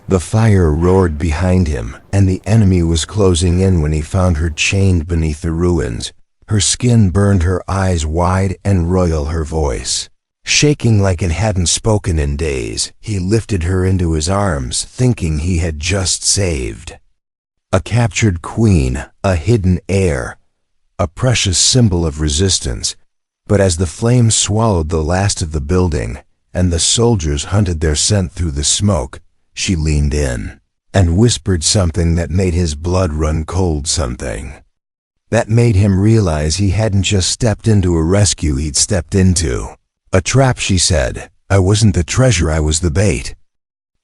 The fire roared behind him, and the enemy was closing in when he found her chained beneath the ruins. Her skin burned, her eyes wide and royal, her voice shaking like it hadn't spoken in days. He lifted her into his arms, thinking he had just saved a captured queen, a hidden heir, a precious symbol of resistance. But as the flames swallowed the last of the building, and the soldiers hunted their scent through the smoke, she leaned in and whispered something that made his blood run cold, something that made him realize he hadn't just stepped into a rescue, he'd stepped into a trap. She said, "I wasn't the treasure, I was the bait."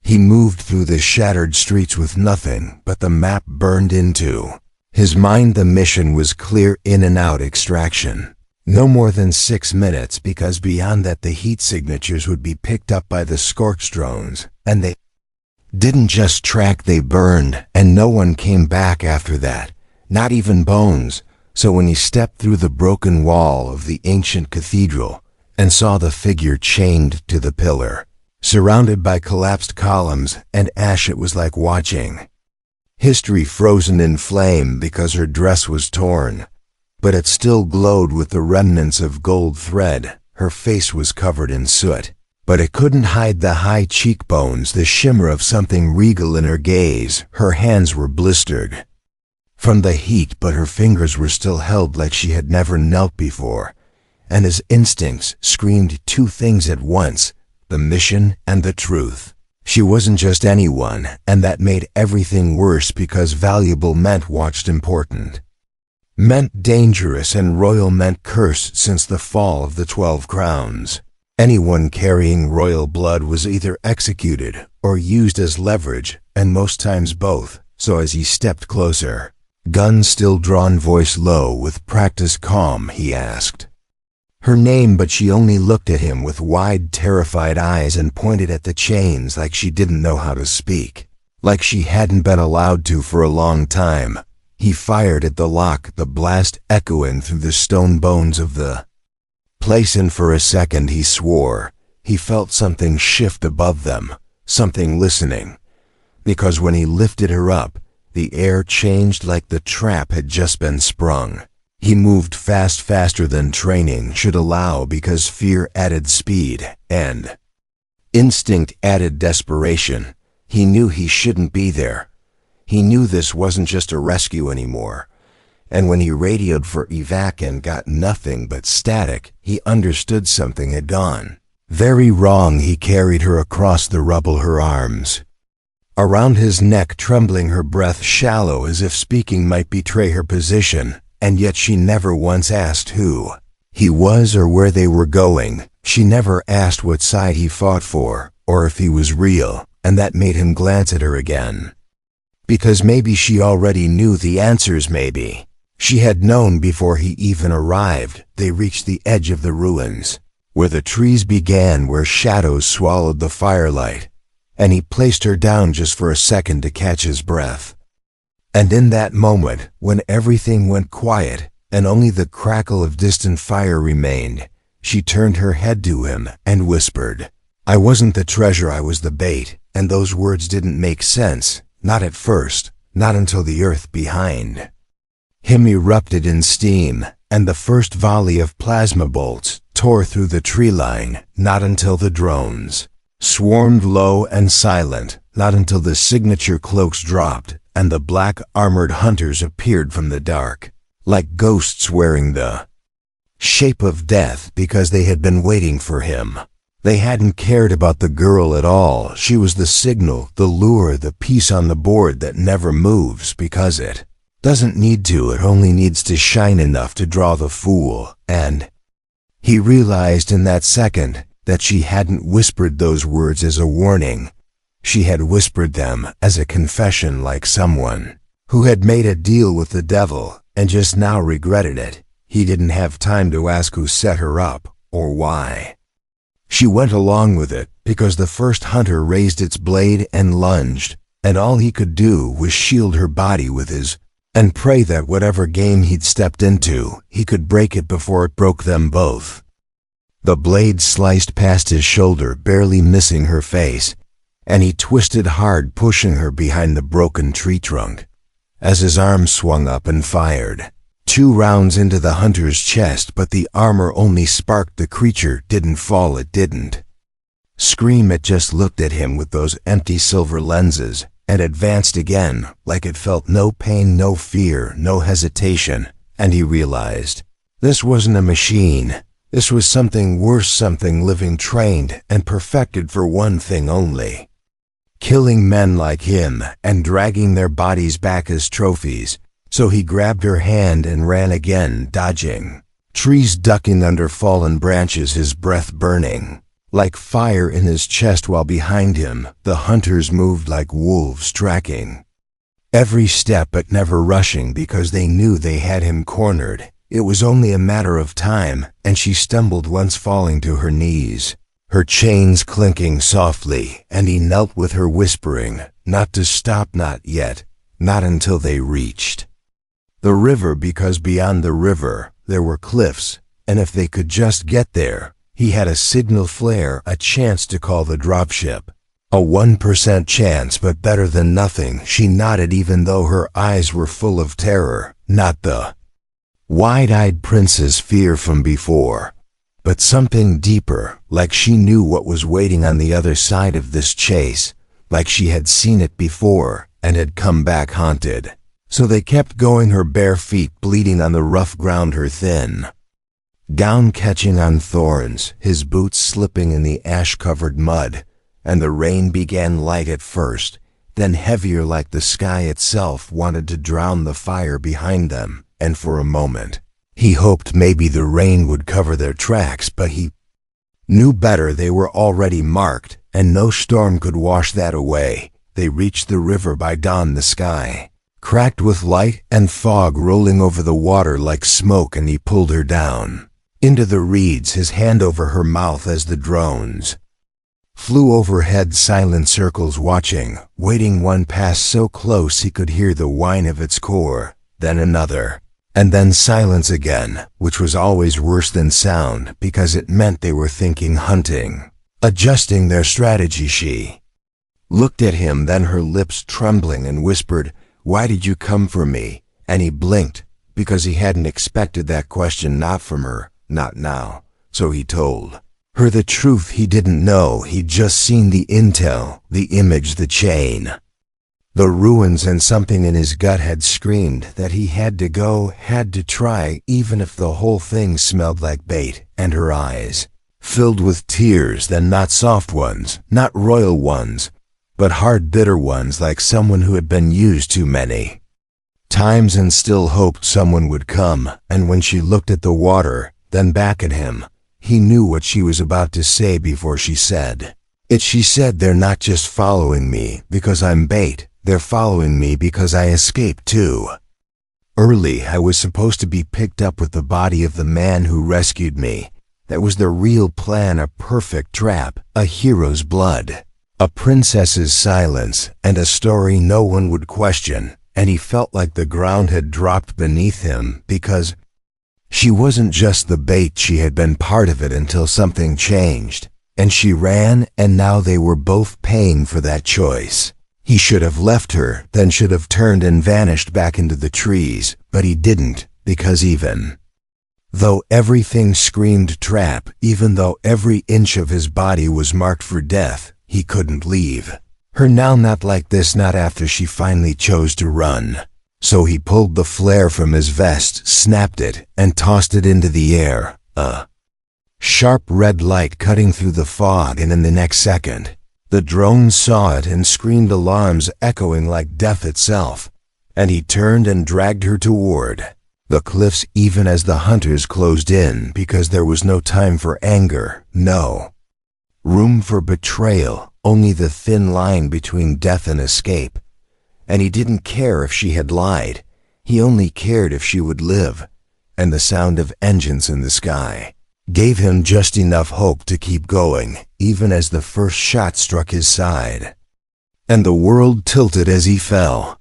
He moved through the shattered streets with nothing but the map burned into his mind. The mission was clear: in and out extraction. No more than 6 minutes, because beyond that the heat signatures would be picked up by the Scorch drones, and they didn't just track, they burned, and no one came back after that, not even Bones. So when he stepped through the broken wall of the ancient cathedral and saw the figure chained to the pillar, surrounded by collapsed columns and ash, it was like watching history frozen in flame, because her dress was torn, but it still glowed with the remnants of gold thread. Her face was covered in soot, but it couldn't hide the high cheekbones, the shimmer of something regal in her gaze. Her hands were blistered from the heat, but her fingers were still held like she had never knelt before. And his instincts screamed two things at once: the mission and the truth. She wasn't just anyone, and that made everything worse, because valuable meant watched, important meant dangerous, and royal meant cursed. Since the fall of the 12 crowns, anyone carrying royal blood was either executed or used as leverage, and most times both. So as he stepped closer, gun still drawn, voice low with practiced calm, he asked her name, but she only looked at him with wide, terrified eyes and pointed at the chains like she didn't know how to speak, like she hadn't been allowed to for a long time. He fired at the lock, the blast echoing through the stone bones of the place, and for a second he swore he felt something shift above them, something listening, because when he lifted her up, the air changed, like the trap had just been sprung. He moved fast, faster than training should allow, because fear added speed, and instinct added desperation. He knew he shouldn't be there. He knew this wasn't just a rescue anymore. And when he radioed for evac and got nothing but static, he understood something had gone very wrong. He carried her across the rubble, her arms around his neck, trembling, her breath shallow, as if speaking might betray her position. And yet she never once asked who he was or where they were going. She never asked what side he fought for, or if he was real, and that made him glance at her again. Because maybe she already knew the answers, maybe she had known before he even arrived. They reached the edge of the ruins, where the trees began, where shadows swallowed the firelight, and he placed her down just for a second to catch his breath. And in that moment, when everything went quiet and only the crackle of distant fire remained, she turned her head to him and whispered, "I wasn't the treasure, I was the bait." And those words didn't make sense, not at first, not until the earth behind him erupted in steam, and the first volley of plasma bolts tore through the tree line, not until the drones swarmed low and silent, not until the signature cloaks dropped and the black armored hunters appeared from the dark, like ghosts wearing the shape of death, because they had been waiting for him. They hadn't cared about the girl at all. She was the signal, the lure, the piece on the board that never moves, because it doesn't need to. It only needs to shine enough to draw the fool. And he realized in that second that she hadn't whispered those words as a warning. She had whispered them as a confession, like someone who had made a deal with the devil and just now regretted it. He didn't have time to ask who set her up or why. She went along with it because the first hunter raised its blade and lunged, and all he could do was shield her body with his and pray that whatever game he'd stepped into, he could break it before it broke them both. The blade sliced past his shoulder, barely missing her face, and he twisted hard, pushing her behind the broken tree trunk. As his arm swung up and fired 2 rounds into the hunter's chest, but the armor only sparked the creature, didn't fall, it didn't scream, it just looked at him with those empty silver lenses and advanced again, like it felt no pain, no fear, no hesitation, and he realized this wasn't a machine. This was something worse, something living, trained and perfected for one thing only: killing men like him and dragging their bodies back as trophies. So he grabbed her hand and ran again, dodging trees, ducking under fallen branches, his breath burning like fire in his chest, while behind him the hunters moved like wolves, tracking every step but never rushing, because they knew they had him cornered. It was only a matter of time, and she stumbled once, falling to her knees, her chains clinking softly, and he knelt with her, whispering not to stop, not yet, not until they reached the river, because beyond the river there were cliffs, and if they could just get there, he had a signal flare, a chance to call the dropship. A 1% chance, but better than nothing. She nodded, even though her eyes were full of terror, not the wide-eyed prince's fear from before, but something deeper, like she knew what was waiting on the other side of this chase, like she had seen it before and had come back haunted. So they kept going, her bare feet bleeding on the rough ground, her thin gown catching on thorns, his boots slipping in the ash-covered mud, and the rain began light at first, then heavier, like the sky itself wanted to drown the fire behind them, and for a moment he hoped maybe the rain would cover their tracks, but he knew better. They were already marked, and no storm could wash that away. They reached the river by dawn, the sky cracked with light and fog rolling over the water like smoke, and he pulled her down into the reeds, his hand over her mouth as the drones flew overhead, silent circles, watching, waiting. One passed so close he could hear the whine of its core, then another, and then silence again, which was always worse than sound, because it meant they were thinking, hunting, adjusting their strategy. She looked at him, then her lips trembling, and whispered, "Why did you come for me?" And he blinked, because he hadn't expected that question, not from her, not now. So he told her the truth. He didn't know, he'd just seen the intel, the image, the chain, the ruins, and something in his gut had screamed that he had to go, had to try, even if the whole thing smelled like bait. And her eyes filled with tears, then not soft ones, not royal ones, but hard, bitter ones, like someone who had been used too many times and still hoped someone would come. And when she looked at the water, then back at him, he knew what she was about to say before she said it. She said, "They're not just following me because I'm bait, they're following me because I escaped too early. I was supposed to be picked up with the body of the man who rescued me. That was the real plan, a perfect trap, a hero's blood, a princess's silence, and a story no one would question." And he felt like the ground had dropped beneath him, because she wasn't just the bait, she had been part of it until something changed, and she ran, and now they were both paying for that choice. He should have left her, then should have turned and vanished back into the trees, but he didn't, because even though everything screamed trap, even though every inch of his body was marked for death, he couldn't leave her now, not like this, not after she finally chose to run. So he pulled the flare from his vest, snapped it, and tossed it into the air, a sharp red light cutting through the fog, and in the next second, the drones saw it and screamed, alarms echoing like death itself, and he turned and dragged her toward the cliffs, even as the hunters closed in, because there was no time for anger, no room for betrayal, only the thin line between death and escape. And he didn't care if she had lied, he only cared if she would live, and the sound of engines in the sky gave him just enough hope to keep going, even as the first shot struck his side, and the world tilted as he fell.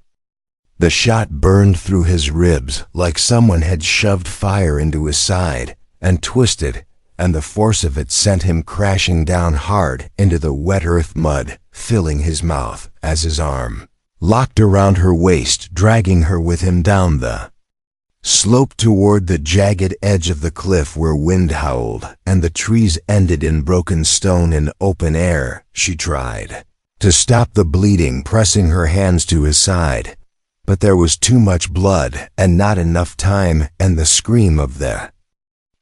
The shot burned through his ribs like someone had shoved fire into his side, and twisted, and the force of it sent him crashing down hard into the wet earth mud, filling his mouth as his arm locked around her waist, dragging her with him down the slope toward the jagged edge of the cliff where wind howled and the trees ended in broken stone and open air. She tried to stop the bleeding, pressing her hands to his side, but there was too much blood and not enough time, and the scream of the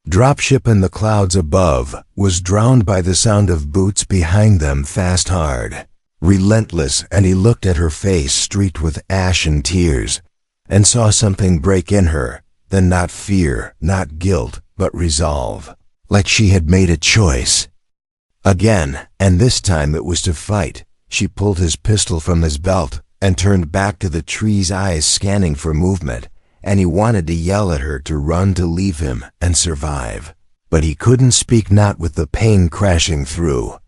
dropship in the clouds above was drowned by the sound of boots behind them, fast, hard, relentless, and he looked at her face streaked with ash and tears and saw something break in her, then not fear, not guilt, but resolve, like she had made a choice. Again, and this time it was to fight. She pulled his pistol from his belt and turned back to the tree's eyes scanning for movement, and he wanted to yell at her to run, to leave him and survive. But he couldn't speak, not with the pain crashing through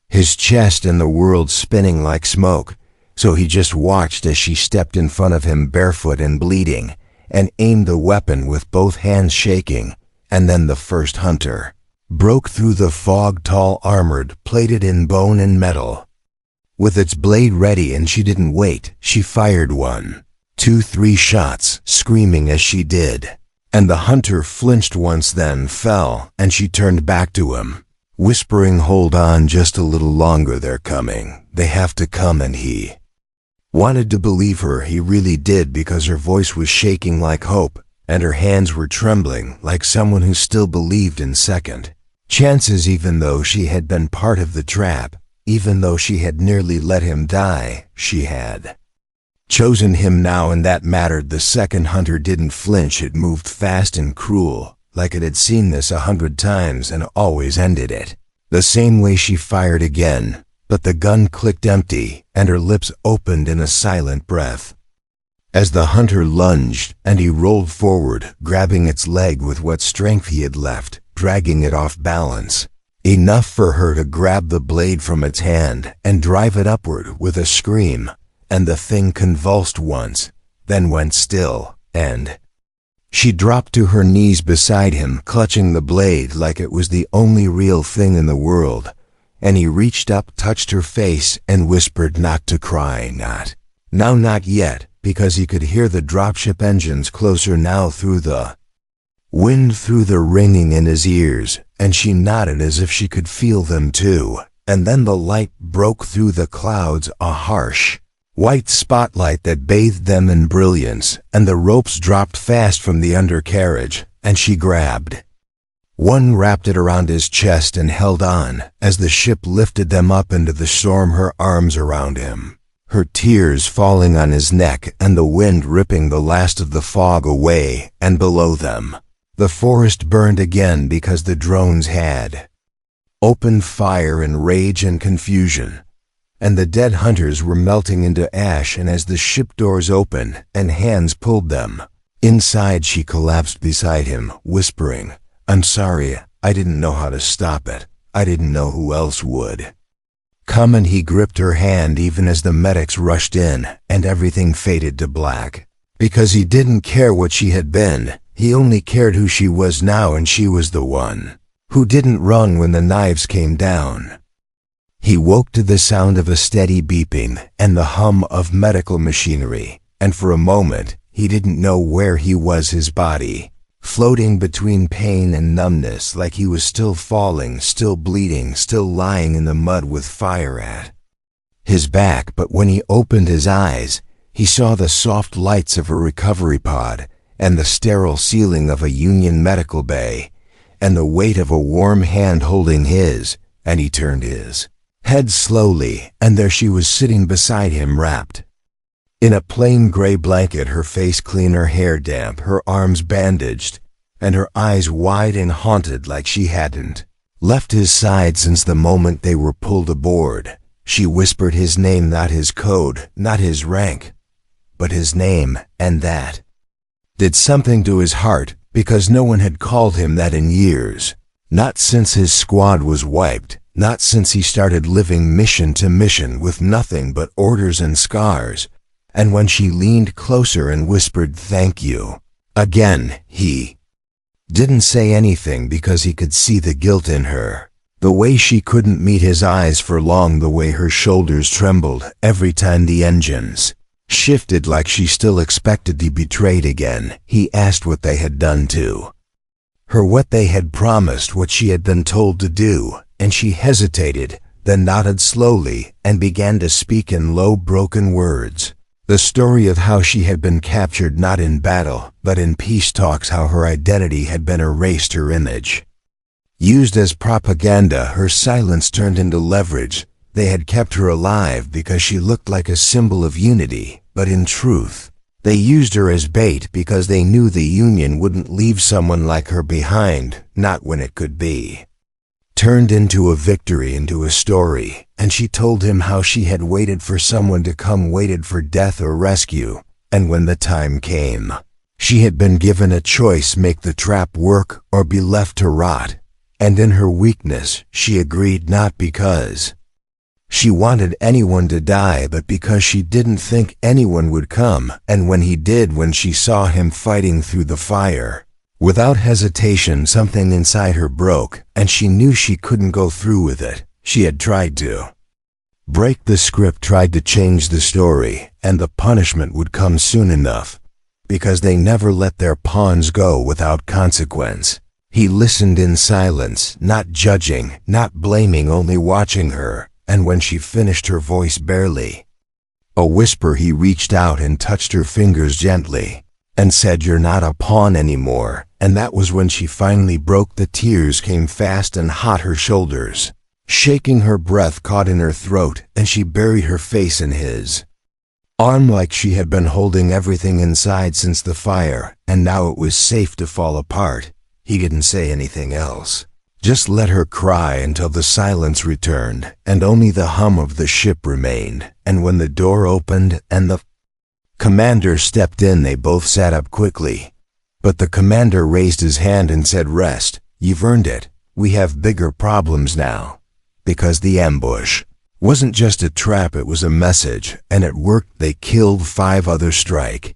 his chest and the world spinning like smoke. So he just watched as she stepped in front of him barefoot and bleeding, and aimed the weapon with both hands shaking, and then the first hunter broke through the fog, tall, armored, plated in bone and metal, with its blade ready, and she didn't wait. She fired 1, 2, 3 shots, screaming as she did, and the hunter flinched once, then fell, and she turned back to him, whispering, "Hold on just a little longer, they're coming, they have to come," and he wanted to believe her. He really did, because her voice was shaking like hope, and her hands were trembling like someone who still believed in second chances, even though she had been part of the trap, even though she had nearly let him die. She had chosen him now, and that mattered. The second hunter didn't flinch. It moved fast and cruel, like it had seen this 100 times and always ended it the same way. She fired again, but the gun clicked empty, and her lips opened in a silent breath as the hunter lunged, and he rolled forward, grabbing its leg with what strength he had left, dragging it off balance, enough for her to grab the blade from its hand and drive it upward with a scream, and the thing convulsed once, then went still, and she dropped to her knees beside him, clutching the blade like it was the only real thing in the world. And he reached up, touched her face, and whispered not to cry, not now, not yet, because he could hear the dropship engines closer now, through the wind, through the ringing in his ears, and she nodded as if she could feel them too. And then the light broke through the clouds, a harsh white spotlight that bathed them in brilliance, and the ropes dropped fast from the undercarriage, and she grabbed one, wrapped it around his chest, and held on as the ship lifted them up into the storm, her arms around him, her tears falling on his neck, and the wind ripping the last of the fog away. And below them, the forest burned again, because the drones had opened fire in rage and confusion, and the dead hunters were melting into ash. And as the ship doors opened and hands pulled them inside, she collapsed beside him, whispering, "I'm sorry, I didn't know how to stop it. I didn't know who else would come." And he gripped her hand even as the medics rushed in, and everything faded to black, because he didn't care what she had been. He only cared who she was now, and she was the one who didn't run when the knives came down. He woke to the sound of a steady beeping and the hum of medical machinery, and for a moment he didn't know where he was, his body floating between pain and numbness, like he was still falling, still bleeding, still lying in the mud with fire at his back. But when he opened his eyes, he saw the soft lights of a recovery pod, and the sterile ceiling of a Union medical bay, and the weight of a warm hand holding his, and he turned his head slowly, and there she was sitting beside him, wrapped in a plain gray blanket, her face clean, her hair damp, her arms bandaged, and her eyes wide and haunted, like she hadn't left his side since the moment they were pulled aboard. She whispered his name, not his code, not his rank, but his name, and that did something to his heart, because no one had called him that in years. Not since his squad was wiped, not since he started living mission to mission with nothing but orders and scars. And when she leaned closer and whispered, "Thank you," again, he Didn't say anything because he could see the guilt in her. The way she couldn't meet his eyes for long, the way her shoulders trembled every time the engines shifted like she still expected to be betrayed again. He asked what they had done to her, what they had promised, what she had been told to do, and she hesitated, then nodded slowly and began to speak in low, broken words. The story of how she had been captured not in battle, but in peace talks, how her identity had been erased, her image used as propaganda, her silence turned into leverage. They had kept her alive because she looked like a symbol of unity, but in truth, they used her as bait because they knew the Union wouldn't leave someone like her behind, not when it could be turned into a victory, into a story. And she told him how she had waited for someone to come, waited for death or rescue, and when the time came, she had been given a choice: make the trap work or be left to rot. And in her weakness, she agreed, not because she wanted anyone to die, but because she didn't think anyone would come. And when he did, when she saw him fighting through the fire, without hesitation, something inside her broke, and she knew she couldn't go through with it. She had tried to break the script, tried to change the story, and the punishment would come soon enough, because they never let their pawns go without consequence. He listened in silence, not judging, not blaming, only watching her, and when she finished, her voice barely a whisper, he reached out and touched her fingers gently and said, "You're not a pawn anymore." And that was when she finally broke. The tears came fast and hot, her shoulders shaking, her breath caught in her throat, and she buried her face in his arm like she had been holding everything inside since the fire, and now it was safe to fall apart. He didn't say anything else, just let her cry until the silence returned, and only the hum of the ship remained. And when the door opened and the commander stepped in, they both sat up quickly. But the commander raised his hand and said, "Rest, you've earned it. We have bigger problems now." Because the ambush wasn't just a trap, it was a message, and it worked. They killed 5 other strike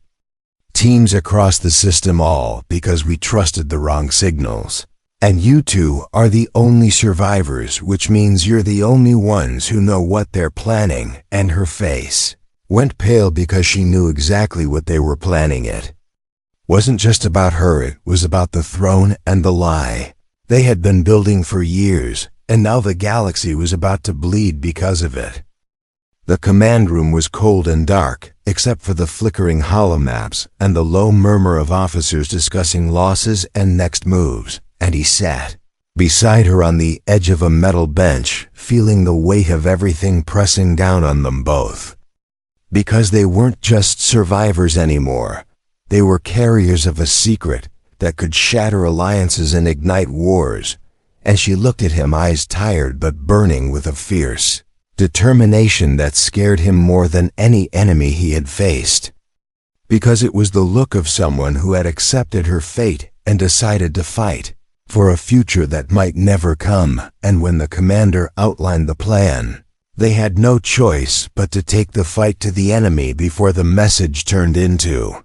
teams across the system, all because we trusted the wrong signals. And you two are the only survivors, which means you're the only ones who know what they're planning. And her face went pale because she knew exactly what they were planning. It wasn't just about her, it was about the throne and the lie they had been building for years, and now the galaxy was about to bleed because of it. The command room was cold and dark, except for the flickering holomaps and the low murmur of officers discussing losses and next moves. And he sat beside her on the edge of a metal bench, feeling the weight of everything pressing down on them both. Because they weren't just survivors anymore. They were carriers of a secret that could shatter alliances and ignite wars. And she looked at him, eyes tired but burning with a fierce determination that scared him more than any enemy he had faced. Because it was the look of someone who had accepted her fate and decided to fight for a future that might never come. And when the commander outlined the plan, they had no choice but to take the fight to the enemy before the message turned into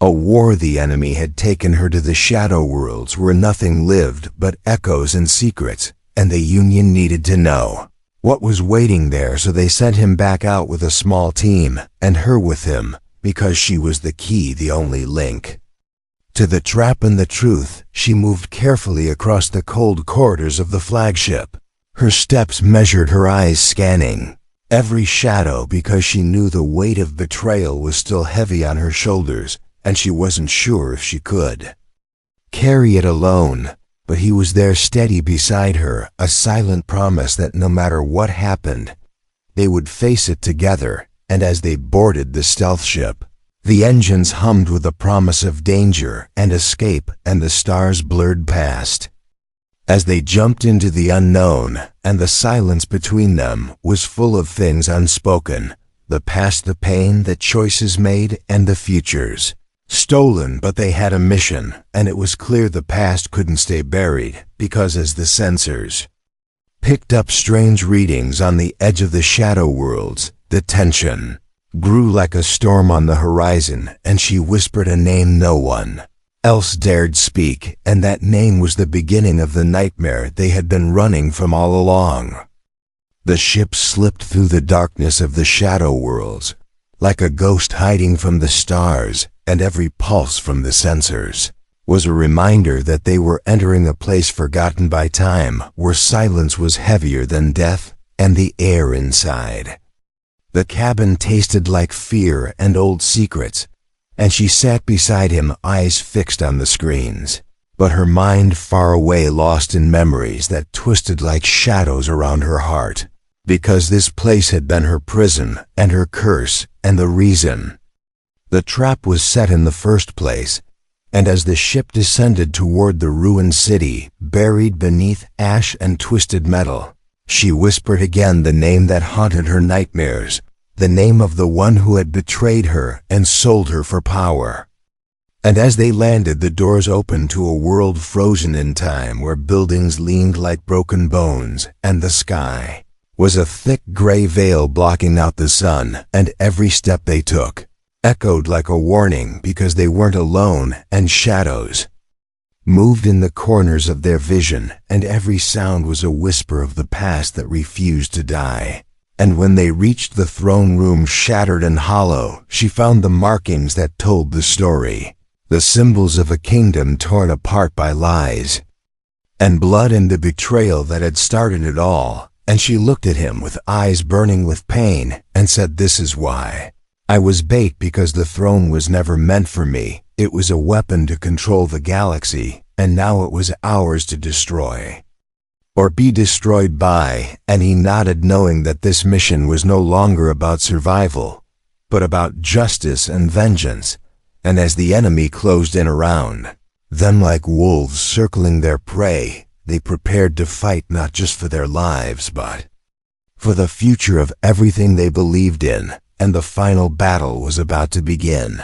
a war. The enemy had taken her to the shadow worlds where nothing lived but echoes and secrets, and the Union needed to know what was waiting there, so they sent him back out with a small team, and her with him, because she was the key, the only link to the trap and the truth. She moved carefully across the cold corridors of the flagship. Her steps measured, her eyes scanning every shadow, because she knew the weight of betrayal was still heavy on her shoulders, and she wasn't sure if she could carry it alone. But he was there, steady beside her, a silent promise that no matter what happened, they would face it together. And as they boarded the stealth ship, the engines hummed with the promise of danger and escape, and the stars blurred past as they jumped into the unknown, and the silence between them was full of things unspoken: the past, the pain, the choices made, and the futures stolen. But they had a mission, and it was clear the past couldn't stay buried, because as the sensors picked up strange readings on the edge of the shadow worlds, the tension grew like a storm on the horizon. And she whispered a name no one else dared speak, and that name was the beginning of the nightmare they had been running from all along. The ship slipped through the darkness of the shadow worlds, like a ghost hiding from the stars, and every pulse from the sensors was a reminder that they were entering a place forgotten by time, where silence was heavier than death, and the air inside. The cabin tasted like fear and old secrets, and she sat beside him, eyes fixed on the screens, but her mind far away, lost in memories that twisted like shadows around her heart, because this place had been her prison, and her curse, and the reason the trap was set in the first place. And as the ship descended toward the ruined city, buried beneath ash and twisted metal, she whispered again the name that haunted her nightmares, the name of the one who had betrayed her and sold her for power. And as they landed, the doors opened to a world frozen in time, where buildings leaned like broken bones, and the sky was a thick gray veil blocking out the sun, and every step they took echoed like a warning, because they weren't alone, and shadows moved in the corners of their vision, and every sound was a whisper of the past that refused to die. And when they reached the throne room, shattered and hollow, she found the markings that told the story, the symbols of a kingdom torn apart by lies and blood, and the betrayal that had started it all. And she looked at him with eyes burning with pain, and said, "This is why I was bait, because the throne was never meant for me. It was a weapon to control the galaxy, and now it was ours to destroy, or be destroyed by." And he nodded, knowing that this mission was no longer about survival, but about justice and vengeance. And as the enemy closed in around them like wolves circling their prey, they prepared to fight, not just for their lives, but for the future of everything they believed in. And the final battle was about to begin.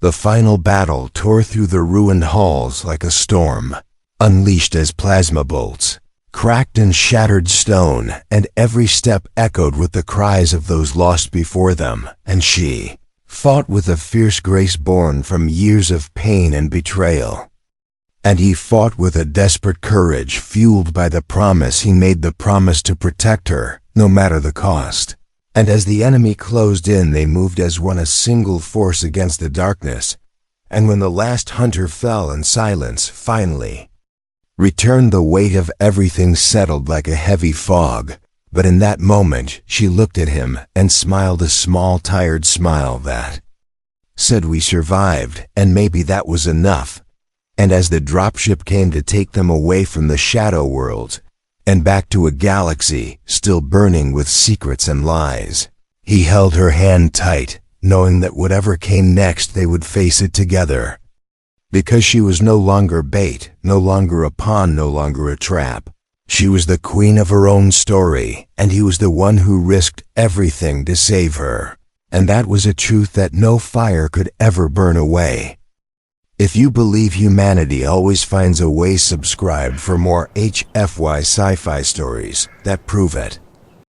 The final battle tore through the ruined halls like a storm, unleashed as plasma bolts, cracked and shattered stone, and every step echoed with the cries of those lost before them. And she fought with a fierce grace born from years of pain and betrayal. And he fought with a desperate courage fueled by the promise he made, the promise to protect her, no matter the cost. And as the enemy closed in, they moved as one, a single force against the darkness. And when the last hunter fell and silence finally returned, the weight of everything settled like a heavy fog. But in that moment, she looked at him and smiled, a small, tired smile that said, "We survived, and maybe that was enough." And as the dropship came to take them away from the shadow worlds and back to a galaxy still burning with secrets and lies, he held her hand tight, knowing that whatever came next, they would face it together. Because she was no longer bait, no longer a pawn, no longer a trap. She was the queen of her own story, and he was the one who risked everything to save her. And that was a truth that no fire could ever burn away. If you believe humanity always finds a way, subscribe for more HFY sci-fi stories that prove it.